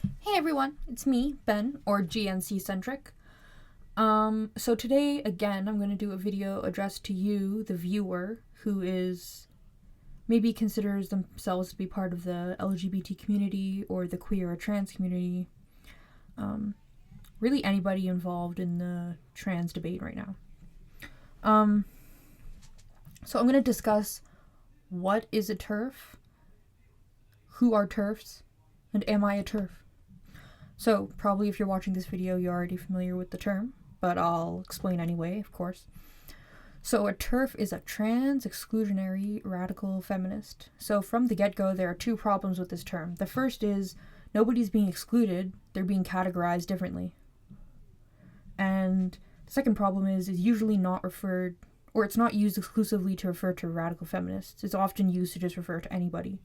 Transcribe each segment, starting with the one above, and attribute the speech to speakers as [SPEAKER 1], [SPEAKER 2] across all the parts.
[SPEAKER 1] Hey everyone, it's me, Ben, or GNC Centric. So today, again, I'm going to do a video addressed to you, the viewer, who is maybe considers themselves to be part of the LGBT community or the queer or trans community. Really anybody involved in the trans debate right now. So I'm going to discuss what is a TERF, who are TERFs, and am I a TERF? So, probably if you're watching this video, you're already familiar with the term, but I'll explain anyway, of course. So, a TERF is a trans exclusionary radical feminist. So, from the get go, there are two problems with this term. The first is nobody's being excluded, they're being categorized differently. And the second problem is it's usually not referred, or it's not used exclusively to refer to radical feminists. It's often used to just refer to anybody.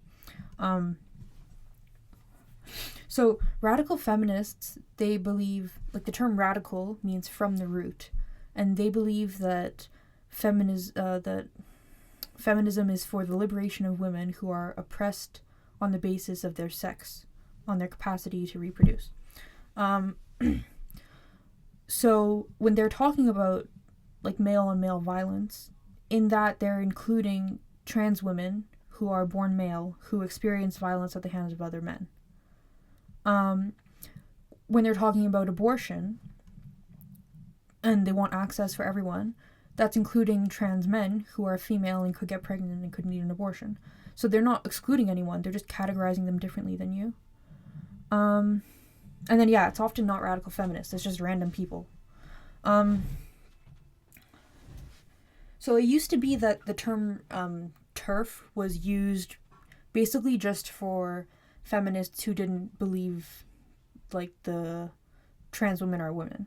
[SPEAKER 1] So radical feminists, they believe, like, the term radical means from the root, and they believe that feminism is for the liberation of women who are oppressed on the basis of their sex, on their capacity to reproduce. So when they're talking about, like, male on male violence, in that they're including trans women who are born male who experience violence at the hands of other men. When they're talking about abortion and they want access for everyone, that's including trans men who are female and could get pregnant and could need an abortion. So they're not excluding anyone, they're just categorizing them differently than you. And then, yeah, it's often not radical feminists, it's just random people. So it used to be that the term TERF was used basically just for feminists who didn't believe, like, the trans women are women.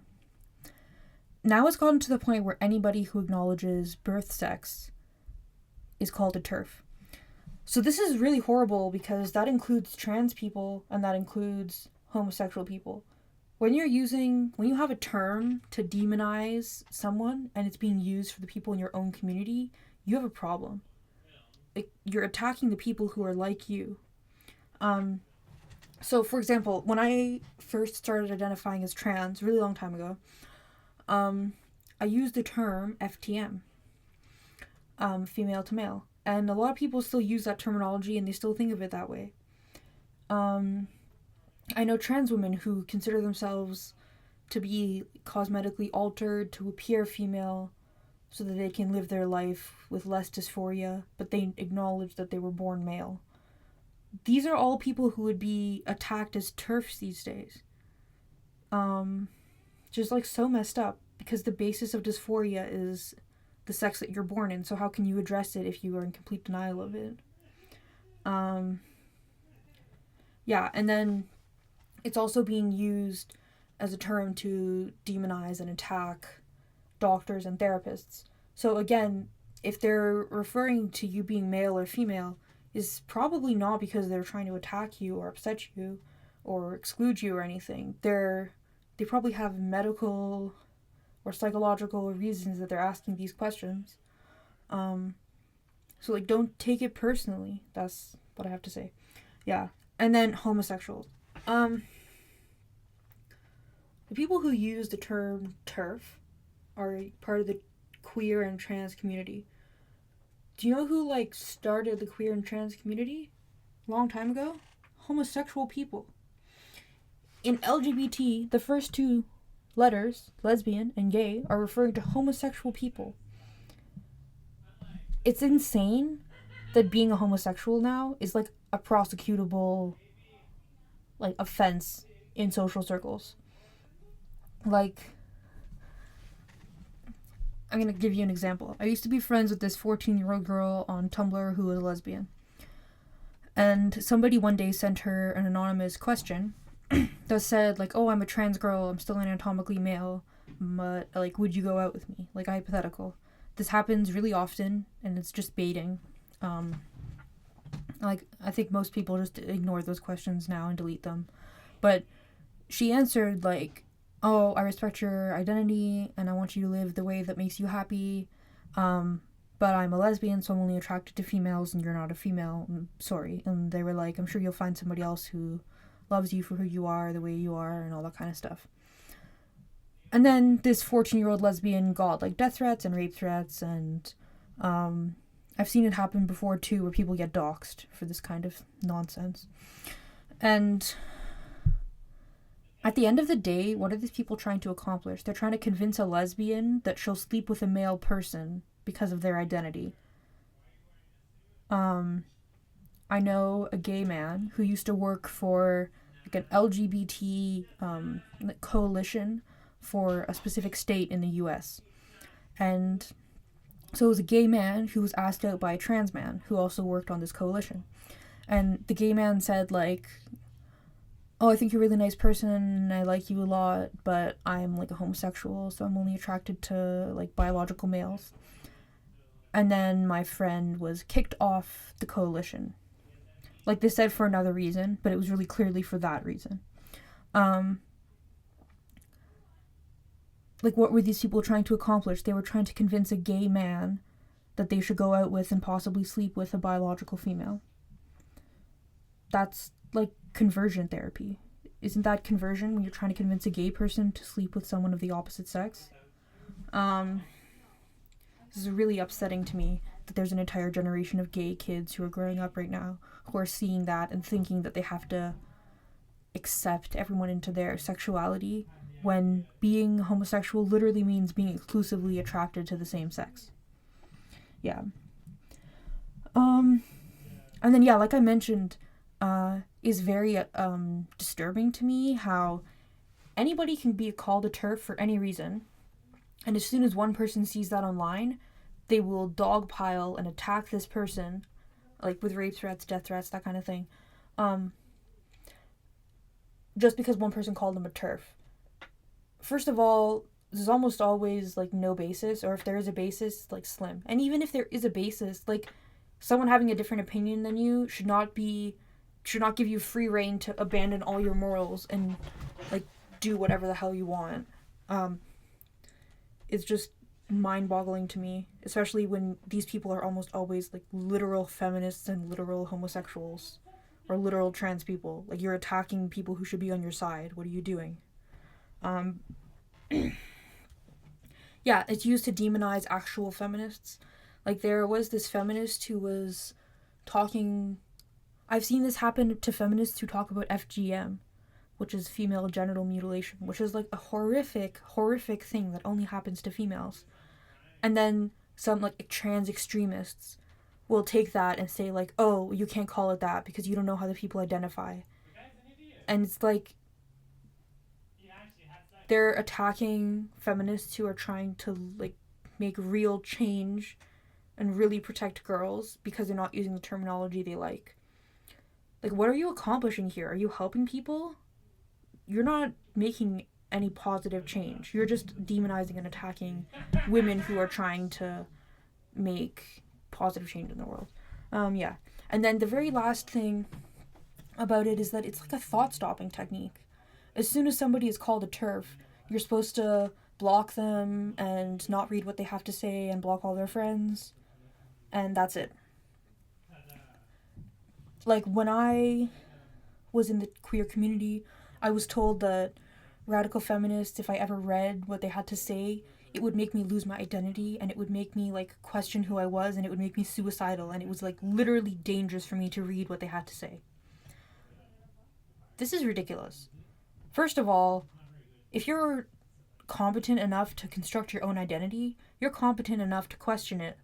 [SPEAKER 1] Now it's gotten to the point where anybody who acknowledges birth sex is called a TERF. So this is really horrible because that includes trans people and that includes homosexual people. When you have a term to demonize someone and it's being used for the people in your own community, you have a problem. Like, you're attacking the people who are like you. So, for example, when I first started identifying as trans, a really long time ago, I used the term FTM, female to male. And a lot of people still use that terminology and they still think of it that way. I know trans women who consider themselves to be cosmetically altered to appear female so that they can live their life with less dysphoria, but they acknowledge that they were born male. These are all people who would be attacked as TERFs these days. Just, like, so messed up, because the basis of dysphoria is the sex that you're born in, so how can you address it if you are in complete denial of it? Yeah, and then it's also being used as a term to demonize and attack doctors and therapists. So again, if they're referring to you being male or female, is probably not because they're trying to attack you or upset you or exclude you or anything. They probably have medical or psychological reasons that they're asking these questions. So, like, don't take it personally. That's what I have to say. Yeah. And then homosexuals. The people who use the term TERF are part of the queer and trans community. Do you know who, like, started the queer and trans community a long time ago? Homosexual people. In LGBT, the first two letters, lesbian and gay, are referring to homosexual people. It's insane that being a homosexual now is, like, a prosecutable, like, offense in social circles. Like, I'm gonna give you an example. I used to be friends with this 14-year-old girl on Tumblr who was a lesbian. And somebody one day sent her an anonymous question that said, like, oh, I'm a trans girl, I'm still anatomically male, but, like, would you go out with me? Like, a hypothetical. This happens really often, and it's just baiting. Like, I think most people just ignore those questions now and delete them. But she answered, like, oh, I respect your identity, and I want you to live the way that makes you happy, but I'm a lesbian, so I'm only attracted to females, and you're not a female. I'm sorry. And they were like, I'm sure you'll find somebody else who loves you for who you are, the way you are, and all that kind of stuff. And then this 14-year-old lesbian got like death threats and rape threats, and I've seen it happen before too, where people get doxxed for this kind of nonsense. And at the end of the day, what are these people trying to accomplish? They're trying to convince a lesbian that she'll sleep with a male person because of their identity. I know a gay man who used to work for like an LGBT coalition for a specific state in the US. And so it was a gay man who was asked out by a trans man who also worked on this coalition. And the gay man said, like, oh, I think you're a really nice person and I like you a lot, but I'm like a homosexual, so I'm only attracted to like biological males. And then my friend was kicked off the coalition. Like they said for another reason, but it was really clearly for that reason. Like, what were these people trying to accomplish? They were trying to convince a gay man that they should go out with and possibly sleep with a biological female. That's like conversion therapy. Isn't that conversion when you're trying to convince a gay person to sleep with someone of the opposite sex? This is really upsetting to me that there's an entire generation of gay kids who are growing up right now who are seeing that and thinking that they have to accept everyone into their sexuality, when being homosexual literally means being exclusively attracted to the same sex. Yeah. And then, yeah, like I mentioned, is very disturbing to me how anybody can be called a TERF for any reason, and as soon as one person sees that online, they will dogpile and attack this person, like with rape threats, death threats, that kind of thing, just because one person called them a TERF. First of all, there's almost always like no basis, or if there is a basis, like slim. And even if there is a basis, like someone having a different opinion than you should not give you free reign to abandon all your morals and like do whatever the hell you want. It's just mind-boggling to me, especially when these people are almost always like literal feminists and literal homosexuals or literal trans people. Like, you're attacking people who should be on your side. What are you doing? Yeah, it's used to demonize actual feminists. Like, there was this feminist who was talking... I've seen this happen to feminists who talk about FGM, which is female genital mutilation, which is like a horrific, horrific thing that only happens to females. And then some like trans extremists will take that and say like, oh, you can't call it that because you don't know how the people identify. And it's like, they're attacking feminists who are trying to like make real change and really protect girls because they're not using the terminology they like. Like, what are you accomplishing here? Are you helping people? You're not making any positive change. You're just demonizing and attacking women who are trying to make positive change in the world. Yeah. And then the very last thing about it is that it's like a thought-stopping technique. As soon as somebody is called a TERF, you're supposed to block them and not read what they have to say and block all their friends. And that's it. Like, when I was in the queer community, I was told that radical feminists, if I ever read what they had to say, it would make me lose my identity, and it would make me, like, question who I was, and it would make me suicidal, and it was, like, literally dangerous for me to read what they had to say. This is ridiculous. First of all, if you're competent enough to construct your own identity, you're competent enough to question it.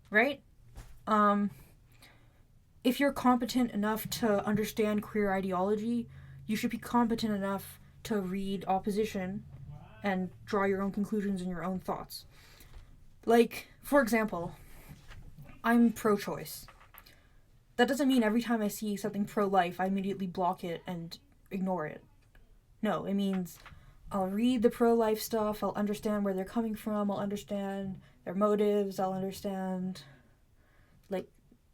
[SPEAKER 1] Right? If you're competent enough to understand queer ideology, you should be competent enough to read opposition and draw your own conclusions and your own thoughts. Like, for example, I'm pro-choice. That doesn't mean every time I see something pro-life, I immediately block it and ignore it. No, it means I'll read the pro-life stuff, I'll understand where they're coming from, I'll understand their motives, I'll understand, like,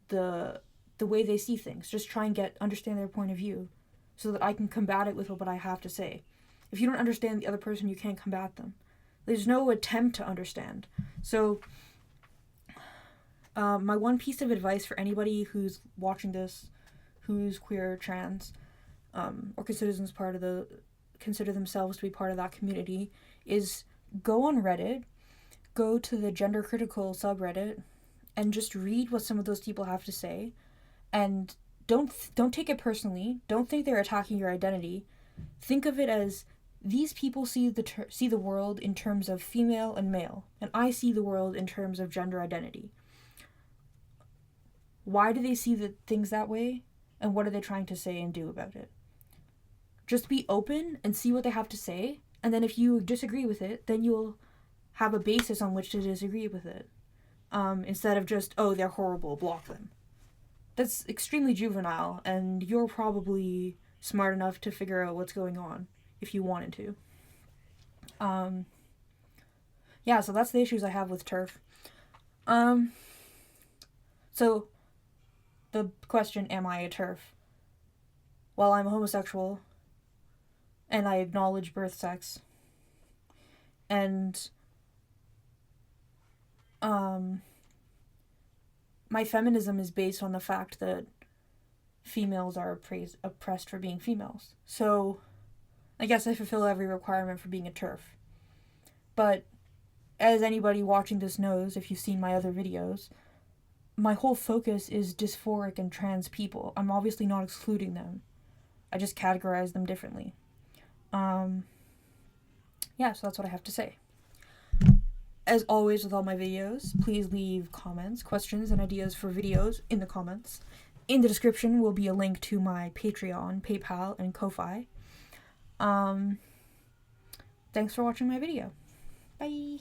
[SPEAKER 1] the way they see things. Just try and understand their point of view so that I can combat it with what I have to say. If you don't understand the other person, you can't combat them. There's no attempt to understand. So, my one piece of advice for anybody who's watching this, who's queer or trans, or consider themselves to be part of that community, is go on Reddit, go to the gender critical subreddit, and just read what some of those people have to say, and don't take it personally. Don't think they're attacking your identity. Think of it as these people see the world in terms of female and male, and I see the world in terms of gender identity. Why do they see the things that way, and what are they trying to say and do about it? Just be open and see what they have to say, and then if you disagree with it, then you'll have a basis on which to disagree with it. Instead of just, oh, they're horrible, block them. That's extremely juvenile, and you're probably smart enough to figure out what's going on if you wanted to. Yeah, so that's the issues I have with TERF. So the question, am I a TERF? Well, I'm homosexual, and I acknowledge birth sex, and my feminism is based on the fact that females are oppressed for being females. So I guess I fulfill every requirement for being a TERF. But as anybody watching this knows, if you've seen my other videos, my whole focus is dysphoric and trans people. I'm obviously not excluding them. I just categorize them differently. Yeah, so that's what I have to say. As always with all my videos, please leave comments, questions, and ideas for videos in the comments. In the description will be a link to my Patreon, PayPal, and Ko-Fi. Thanks for watching my video. Bye!